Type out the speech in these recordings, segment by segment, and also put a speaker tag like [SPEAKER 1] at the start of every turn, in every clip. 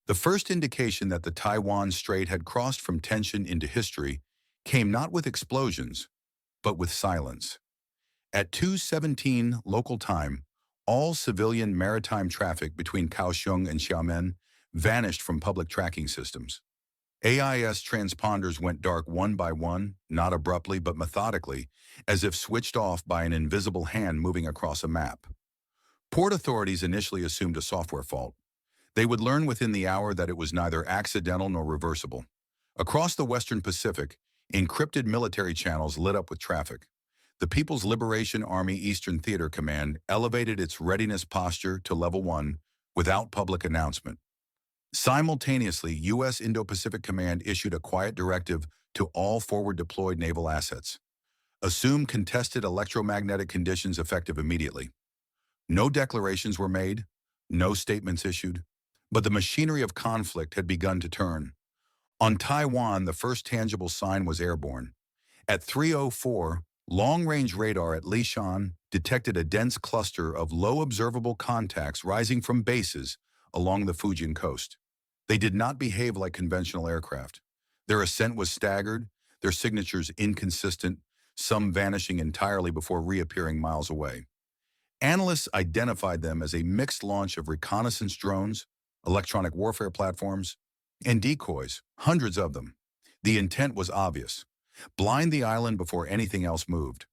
[SPEAKER 1] The first indication that the Taiwan Strait had crossed from tension into history came not with explosions, but with silence. At 2:17 local time, all civilian maritime traffic between Kaohsiung and Xiamen vanished from public tracking systems. AIS transponders went dark one by one, not abruptly but methodically, as if switched off by an invisible hand moving across a map. Port authorities initially assumed a software fault. They would learn within the hour that it was neither accidental nor reversible. Across the Western Pacific, encrypted military channels lit up with traffic. The People's Liberation Army Eastern Theater Command elevated its readiness posture to level 1 without public announcement. Simultaneously, U.S. Indo-Pacific Command issued a quiet directive to all forward-deployed naval assets. Assume contested electromagnetic conditions effective immediately. No declarations were made, no statements issued, but the machinery of conflict had begun to turn. On Taiwan, the first tangible sign was airborne. At 3:04, long-range radar at Lishan detected a dense cluster of low observable contacts rising from bases along the Fujian coast. They did not behave like conventional aircraft. Their ascent was staggered, their signatures inconsistent, some vanishing entirely before reappearing miles away. Analysts identified them as a mixed launch of reconnaissance drones, electronic warfare platforms, and decoys, hundreds of them. The intent was obvious: blind the island before anything else moved.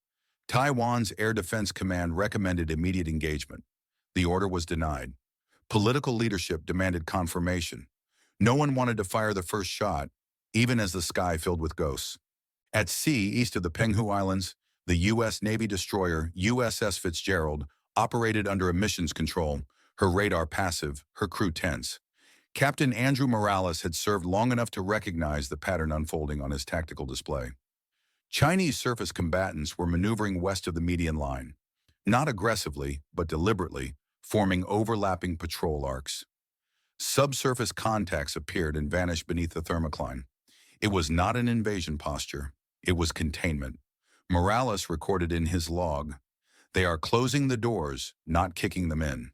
[SPEAKER 1] Taiwan's Air Defense Command recommended immediate engagement. The order was denied. Political leadership demanded confirmation. No one wanted to fire the first shot, even as the sky filled with ghosts. At sea, east of the Penghu Islands, the U.S. Navy destroyer USS Fitzgerald operated under emissions control, her radar passive, her crew tense. Captain Andrew Morales had served long enough to recognize the pattern unfolding on his tactical display. Chinese surface combatants were maneuvering west of the median line, not aggressively, but deliberately, forming overlapping patrol arcs. Subsurface contacts appeared and vanished beneath the thermocline. It was not an invasion posture, it was containment. Morales recorded in his log, "They are closing the doors, not kicking them in."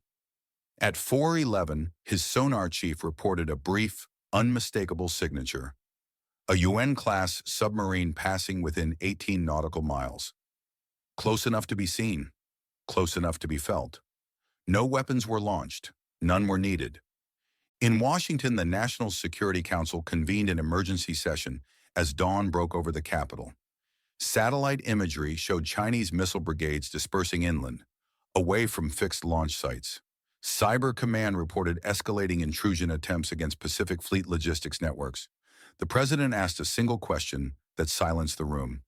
[SPEAKER 1] At 4:11, his sonar chief reported a brief, unmistakable signature: a UN-class submarine passing within 18 nautical miles. Close enough to be seen, close enough to be felt. No weapons were launched, none were needed. In Washington, the National Security Council convened an emergency session as dawn broke over the capital. Satellite imagery showed Chinese missile brigades dispersing inland, away from fixed launch sites. Cyber Command reported escalating intrusion attempts against Pacific Fleet logistics networks. The president asked a single question that silenced the room: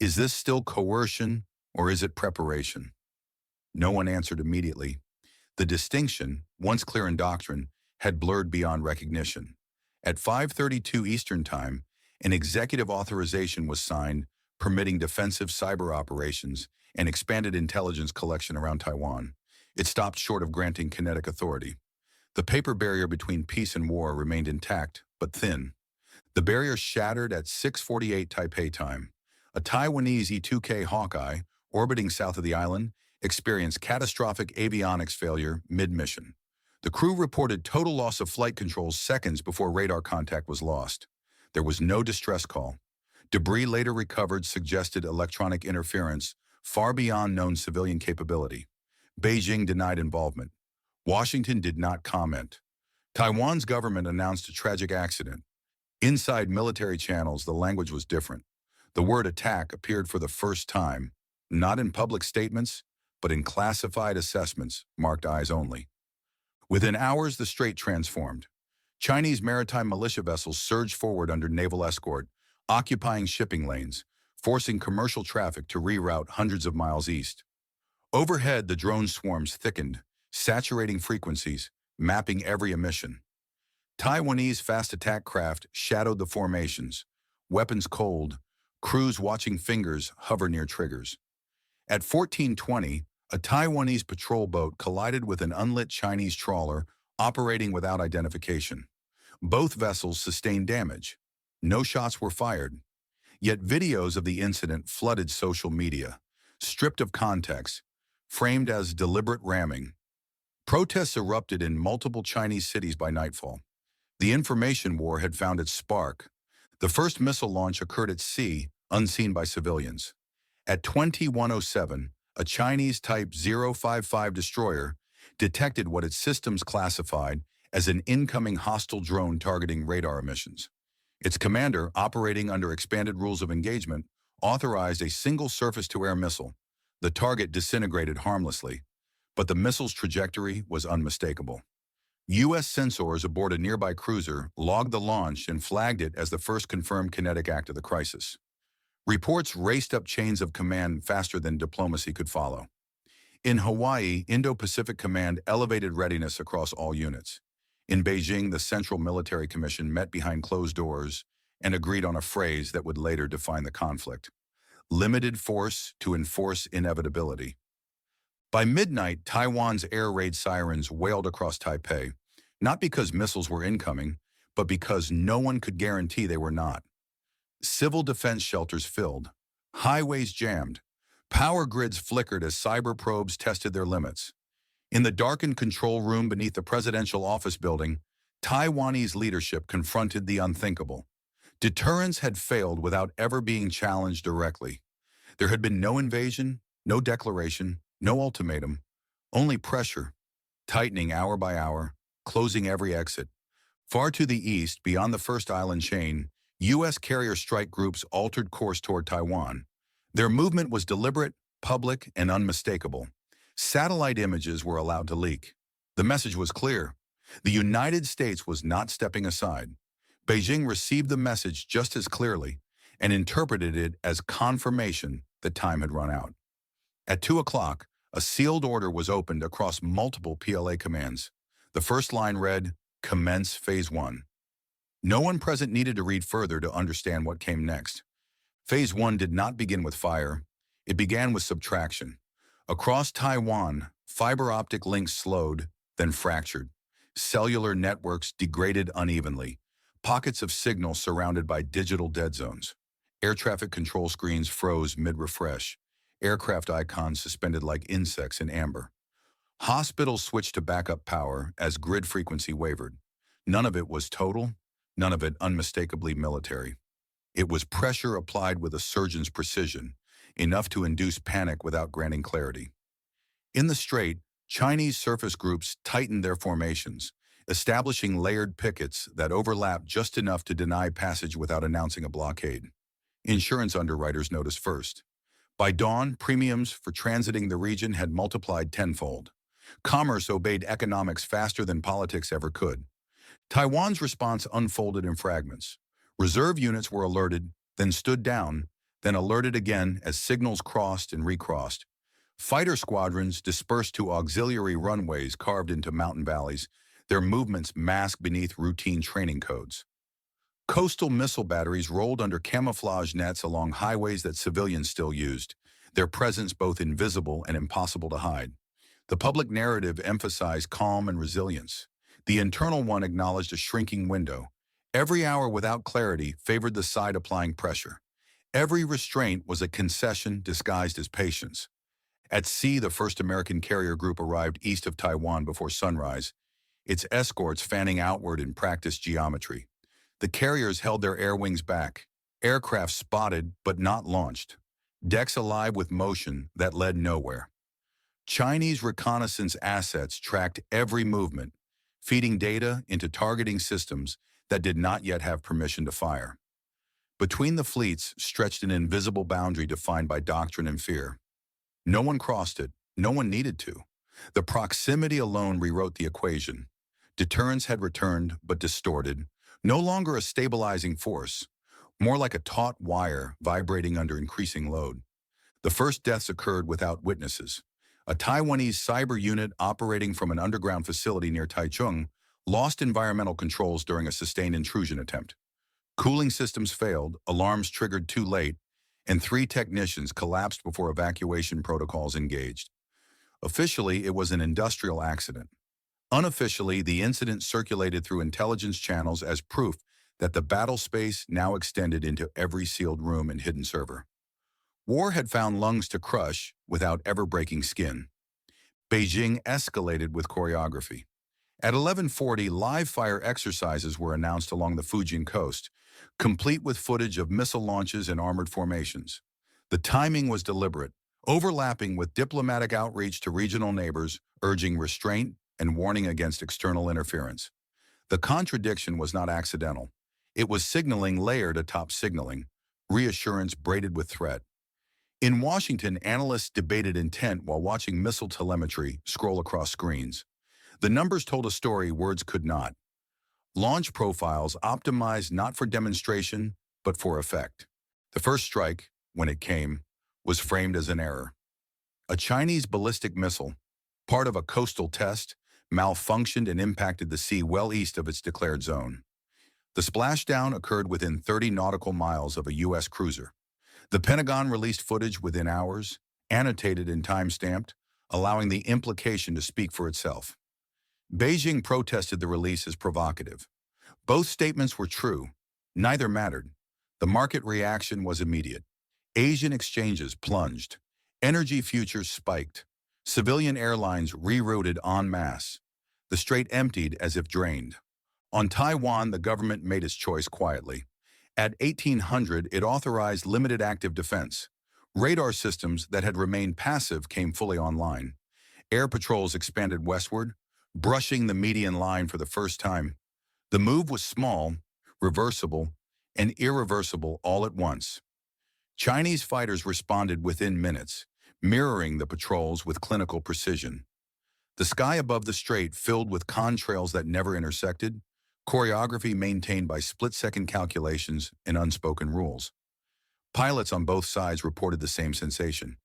[SPEAKER 1] is this still coercion, or is it preparation? No one answered immediately. The distinction, once clear in doctrine, had blurred beyond recognition. At 5:32 Eastern Time, an executive authorization was signed permitting defensive cyber operations and expanded intelligence collection around Taiwan. It stopped short of granting kinetic authority. The paper barrier between peace and war remained intact, but thin. The barrier shattered at 6:48 Taipei time. A Taiwanese E-2K Hawkeye, orbiting south of the island, experienced catastrophic avionics failure mid-mission. The crew reported total loss of flight controls seconds before radar contact was lost. There was no distress call. Debris later recovered suggested electronic interference far beyond known civilian capability. Beijing denied involvement. Washington did not comment. Taiwan's government announced a tragic accident. Inside military channels, the language was different. The word attack appeared for the first time, not in public statements, but in classified assessments marked eyes only. Within hours, the strait transformed. Chinese maritime militia vessels surged forward under naval escort, occupying shipping lanes, forcing commercial traffic to reroute hundreds of miles east. Overhead, the drone swarms thickened, saturating frequencies, mapping every emission. Taiwanese fast attack craft shadowed the formations, weapons cold, crews watching fingers hover near triggers. At 14:20, a Taiwanese patrol boat collided with an unlit Chinese trawler operating without identification. Both vessels sustained damage. No shots were fired. Yet videos of the incident flooded social media, stripped of context, framed as deliberate ramming. Protests erupted in multiple Chinese cities by nightfall. The information war had found its spark. The first missile launch occurred at sea, unseen by civilians. At 2107, a Chinese Type 055 destroyer detected what its systems classified as an incoming hostile drone targeting radar emissions. Its commander, operating under expanded rules of engagement, authorized a single surface-to-air missile. The target disintegrated harmlessly, but the missile's trajectory was unmistakable. U.S. sensors aboard a nearby cruiser logged the launch and flagged it as the first confirmed kinetic act of the crisis. Reports raced up chains of command faster than diplomacy could follow. In Hawaii, Indo-Pacific Command elevated readiness across all units. In Beijing, the Central Military Commission met behind closed doors and agreed on a phrase that would later define the conflict: limited force to enforce inevitability. By midnight, Taiwan's air raid sirens wailed across Taipei, not because missiles were incoming, but because no one could guarantee they were not. Civil defense shelters filled, highways jammed, power grids flickered as cyber probes tested their limits. In the darkened control room beneath the presidential office building, Taiwanese leadership confronted the unthinkable. Deterrence had failed without ever being challenged directly. There had been no invasion, no declaration, no ultimatum, only pressure, tightening hour by hour, closing every exit. Far to the east, beyond the first island chain, U.S. carrier strike groups altered course toward Taiwan. Their movement was deliberate, public, and unmistakable. Satellite images were allowed to leak. The message was clear. The United States was not stepping aside. Beijing received the message just as clearly and interpreted it as confirmation that time had run out. At 2 o'clock, a sealed order was opened across multiple PLA commands. The first line read, "Commence Phase 1." No one present needed to read further to understand what came next. Phase 1 did not begin with fire. It began with subtraction. Across Taiwan, fiber optic links slowed, then fractured. Cellular networks degraded unevenly. Pockets of signal surrounded by digital dead zones. Air traffic control screens froze mid-refresh. Aircraft icons suspended like insects in amber. Hospitals switched to backup power as grid frequency wavered. None of it was total, none of it unmistakably military. It was pressure applied with a surgeon's precision, enough to induce panic without granting clarity. In the Strait, Chinese surface groups tightened their formations, establishing layered pickets that overlapped just enough to deny passage without announcing a blockade. Insurance underwriters noticed first. By dawn, premiums for transiting the region had multiplied tenfold. Commerce obeyed economics faster than politics ever could. Taiwan's response unfolded in fragments. Reserve units were alerted, then stood down, then alerted again as signals crossed and recrossed. Fighter squadrons dispersed to auxiliary runways carved into mountain valleys, their movements masked beneath routine training codes. Coastal missile batteries rolled under camouflage nets along highways that civilians still used, their presence both invisible and impossible to hide. The public narrative emphasized calm and resilience. The internal one acknowledged a shrinking window. Every hour without clarity favored the side applying pressure. Every restraint was a concession disguised as patience. At sea, the first American carrier group arrived east of Taiwan before sunrise, its escorts fanning outward in practiced geometry. The carriers held their air wings back, aircraft spotted but not launched, decks alive with motion that led nowhere. Chinese reconnaissance assets tracked every movement, feeding data into targeting systems that did not yet have permission to fire. Between the fleets stretched an invisible boundary defined by doctrine and fear. No one crossed it, no one needed to. The proximity alone rewrote the equation. Deterrence had returned, but distorted, no longer a stabilizing force, more like a taut wire vibrating under increasing load. The first deaths occurred without witnesses. A Taiwanese cyber unit operating from an underground facility near Taichung lost environmental controls during a sustained intrusion attempt. Cooling systems failed, alarms triggered too late, and 3 technicians collapsed before evacuation protocols engaged. Officially, it was an industrial accident. Unofficially, the incident circulated through intelligence channels as proof that the battle space now extended into every sealed room and hidden server. War had found lungs to crush without ever breaking skin. Beijing escalated with choreography. At 11:40, live fire exercises were announced along the Fujian coast, complete with footage of missile launches and armored formations. The timing was deliberate, overlapping with diplomatic outreach to regional neighbors, urging restraint and warning against external interference. The contradiction was not accidental. It was signaling layered atop signaling, reassurance braided with threat. In Washington, analysts debated intent while watching missile telemetry scroll across screens. The numbers told a story words could not. Launch profiles optimized not for demonstration, but for effect. The first strike, when it came, was framed as an error. A Chinese ballistic missile, part of a coastal test, malfunctioned and impacted the sea well east of its declared zone. The splashdown occurred within 30 nautical miles of a U.S. cruiser. The Pentagon released footage within hours, annotated and time-stamped, allowing the implication to speak for itself. Beijing protested the release as provocative. Both statements were true. Neither mattered. The market reaction was immediate. Asian exchanges plunged. Energy futures spiked. Civilian airlines rerouted en masse. The strait emptied as if drained. On Taiwan, the government made its choice quietly. At 1800, it authorized limited active defense. Radar systems that had remained passive came fully online. Air patrols expanded westward, brushing the median line for the first time. The move was small, reversible, and irreversible all at once. Chinese fighters responded within minutes, mirroring the patrols with clinical precision. The sky above the strait filled with contrails that never intersected, choreography maintained by split-second calculations and unspoken rules. Pilots on both sides reported the same sensation.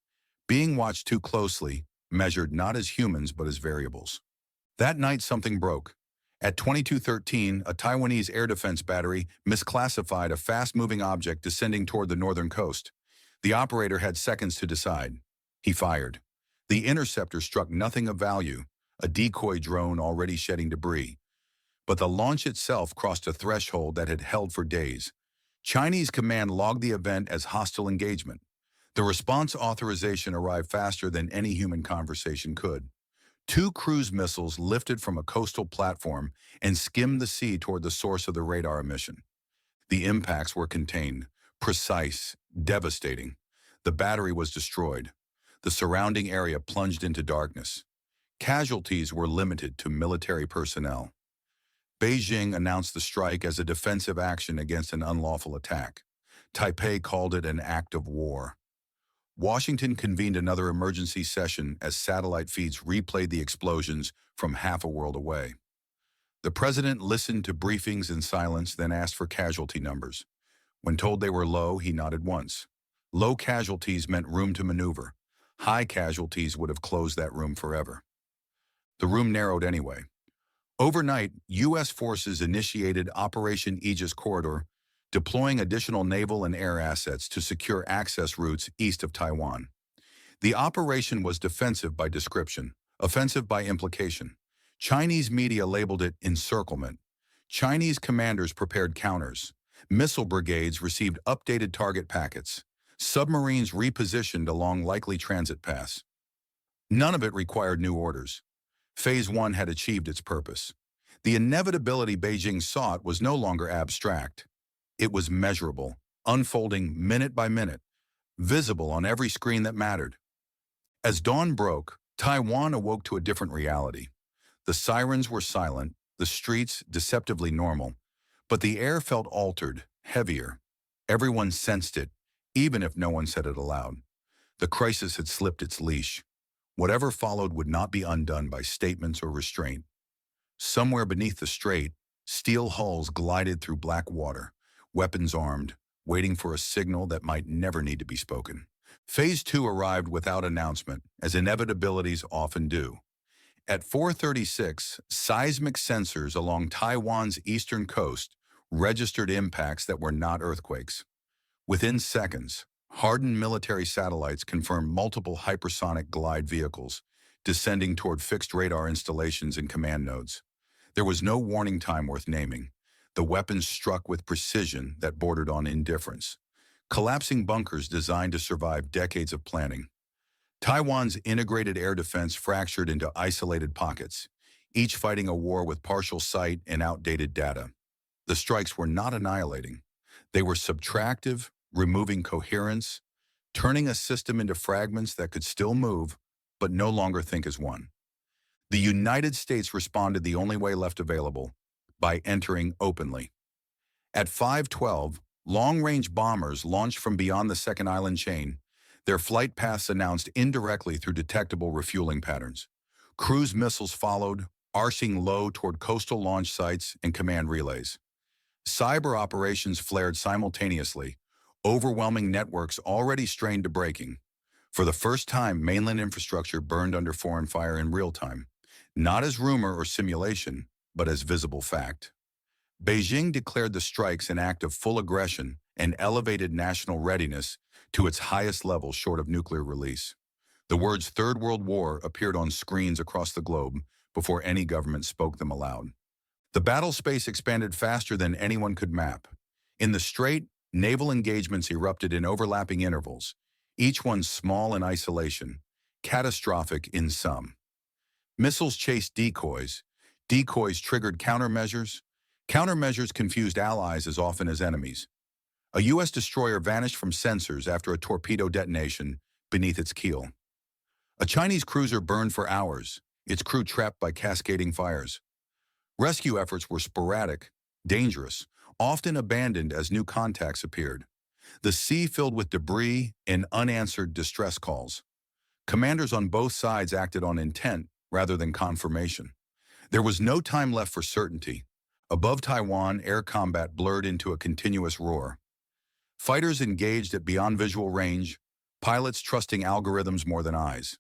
[SPEAKER 1] Being watched too closely, measured not as humans but as variables. That night something broke. At 22:13, a Taiwanese air defense battery misclassified a fast-moving object descending toward the northern coast. The operator had seconds to decide. He fired. The interceptor struck nothing of value, a decoy drone already shedding debris. But the launch itself crossed a threshold that had held for days. Chinese command logged the event as hostile engagement. The response authorization arrived faster than any human conversation could. 2 cruise missiles lifted from a coastal platform and skimmed the sea toward the source of the radar emission. The impacts were contained, precise, devastating. The battery was destroyed. The surrounding area plunged into darkness. Casualties were limited to military personnel. Beijing announced the strike as a defensive action against an unlawful attack. Taipei called it an act of war. Washington convened another emergency session as satellite feeds replayed the explosions from half a world away. The president listened to briefings in silence, then asked for casualty numbers. When told they were low, he nodded once. Low casualties meant room to maneuver. High casualties would have closed that room forever. The room narrowed anyway. Overnight, U.S. forces initiated Operation Aegis Corridor, deploying additional naval and air assets to secure access routes east of Taiwan. The operation was defensive by description, offensive by implication. Chinese media labeled it encirclement. Chinese commanders prepared counters. Missile brigades received updated target packets. Submarines repositioned along likely transit paths. None of it required new orders. Phase 1 had achieved its purpose. The inevitability Beijing sought was no longer abstract. It was measurable, unfolding minute by minute, visible on every screen that mattered. As dawn broke, Taiwan awoke to a different reality. The sirens were silent, the streets deceptively normal, but the air felt altered, heavier. Everyone sensed it, even if no one said it aloud. The crisis had slipped its leash. Whatever followed would not be undone by statements or restraint. Somewhere beneath the strait, steel hulls glided through black water, weapons armed, waiting for a signal that might never need to be spoken. Phase 2 arrived without announcement, as inevitabilities often do. At 4:36, seismic sensors along Taiwan's eastern coast registered impacts that were not earthquakes. Within seconds, hardened military satellites confirmed multiple hypersonic glide vehicles, descending toward fixed radar installations and command nodes. There was no warning time worth naming. The weapons struck with precision that bordered on indifference, collapsing bunkers designed to survive decades of planning. Taiwan's integrated air defense fractured into isolated pockets, each fighting a war with partial sight and outdated data. The strikes were not annihilating. They were subtractive, removing coherence, turning a system into fragments that could still move, but no longer think as one. The United States responded the only way left available, by entering openly. At 5:12, long-range bombers launched from beyond the second island chain, their flight paths announced indirectly through detectable refueling patterns. Cruise missiles followed, arcing low toward coastal launch sites and command relays. Cyber operations flared simultaneously, overwhelming networks already strained to breaking. For the first time, mainland infrastructure burned under foreign fire in real time, not as rumor or simulation, but as visible fact. Beijing declared the strikes an act of full aggression and elevated national readiness to its highest level short of nuclear release. The words Third World War appeared on screens across the globe before any government spoke them aloud. The battle space expanded faster than anyone could map. In the Strait, naval engagements erupted in overlapping intervals, each one small in isolation, catastrophic in some. Missiles chased decoys. Decoys triggered countermeasures. Countermeasures confused allies as often as enemies. A U.S. destroyer vanished from sensors after a torpedo detonation beneath its keel. A Chinese cruiser burned for hours, its crew trapped by cascading fires. Rescue efforts were sporadic, dangerous, often abandoned as new contacts appeared. The sea filled with debris and unanswered distress calls. Commanders on both sides acted on intent rather than confirmation. There was no time left for certainty. Above Taiwan, air combat blurred into a continuous roar. Fighters engaged at beyond visual range, pilots trusting algorithms more than eyes.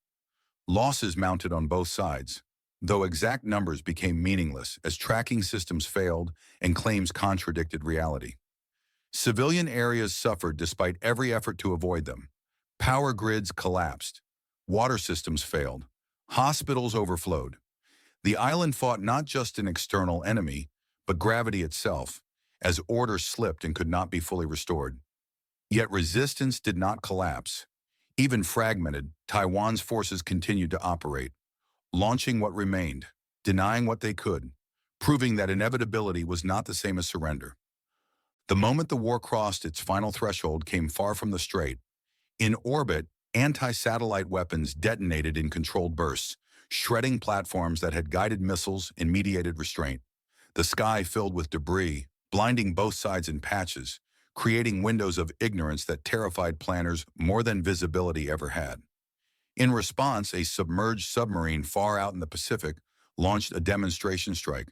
[SPEAKER 1] Losses mounted on both sides, though exact numbers became meaningless as tracking systems failed and claims contradicted reality. Civilian areas suffered despite every effort to avoid them. Power grids collapsed. Water systems failed. Hospitals overflowed. The island fought not just an external enemy, but gravity itself, as order slipped and could not be fully restored. Yet resistance did not collapse. Even fragmented, Taiwan's forces continued to operate, launching what remained, denying what they could, proving that inevitability was not the same as surrender. The moment the war crossed its final threshold came far from the strait. In orbit, anti-satellite weapons detonated in controlled bursts, shredding platforms that had guided missiles and mediated restraint. The sky filled with debris, blinding both sides in patches, creating windows of ignorance that terrified planners more than visibility ever had. In response, a submerged submarine far out in the Pacific launched a demonstration strike,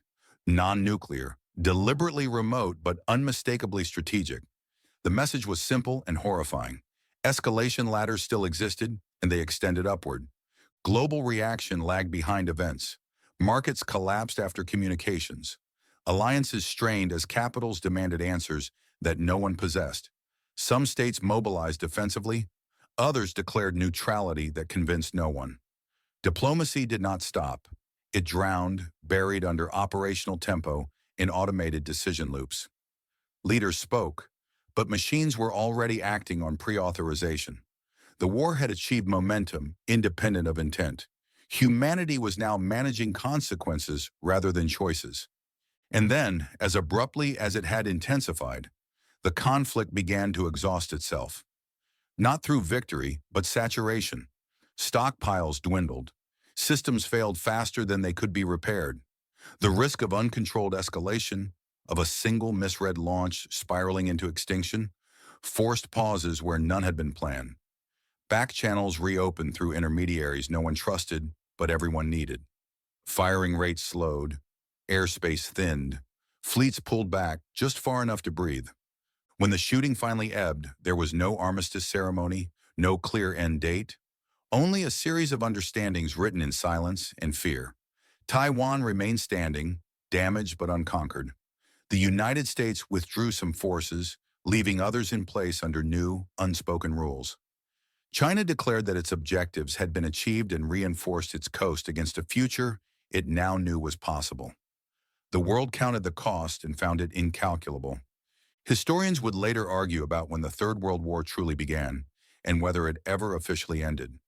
[SPEAKER 1] non-nuclear, deliberately remote but unmistakably strategic. The message was simple and horrifying. Escalation ladders still existed, and they extended upward. Global reaction lagged behind events. Markets collapsed after communications. Alliances strained as capitals demanded answers that no one possessed. Some states mobilized defensively. Others declared neutrality that convinced no one. Diplomacy did not stop. It drowned, buried under operational tempo in automated decision loops. Leaders spoke, but machines were already acting on pre-authorization. The war had achieved momentum, independent of intent. Humanity was now managing consequences rather than choices. And then, as abruptly as it had intensified, the conflict began to exhaust itself. Not through victory, but saturation. Stockpiles dwindled. Systems failed faster than they could be repaired. The risk of uncontrolled escalation, of a single misread launch spiraling into extinction, forced pauses where none had been planned. Back channels reopened through intermediaries no one trusted, but everyone needed. Firing rates slowed, airspace thinned, fleets pulled back just far enough to breathe. When the shooting finally ebbed, there was no armistice ceremony, no clear end date, only a series of understandings written in silence and fear. Taiwan remained standing, damaged but unconquered. The United States withdrew some forces, leaving others in place under new, unspoken rules. China declared that its objectives had been achieved and reinforced its coast against a future it now knew was possible. The world counted the cost and found it incalculable. Historians would later argue about when the Third World War truly began and whether it ever officially ended.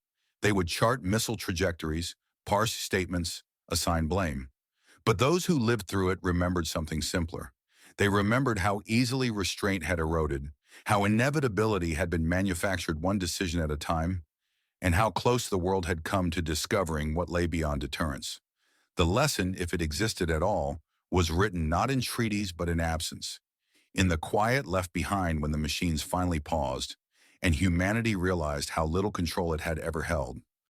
[SPEAKER 1] They would chart missile trajectories, parse statements, assign blame. But those who lived through it remembered something simpler. They remembered how easily restraint had eroded, how inevitability had been manufactured one decision at a time, and how close the world had come to discovering what lay beyond deterrence. The lesson, if it existed at all, was written not in treaties but in absence, in the quiet left behind when the machines finally paused, and humanity realized how little control it had ever held.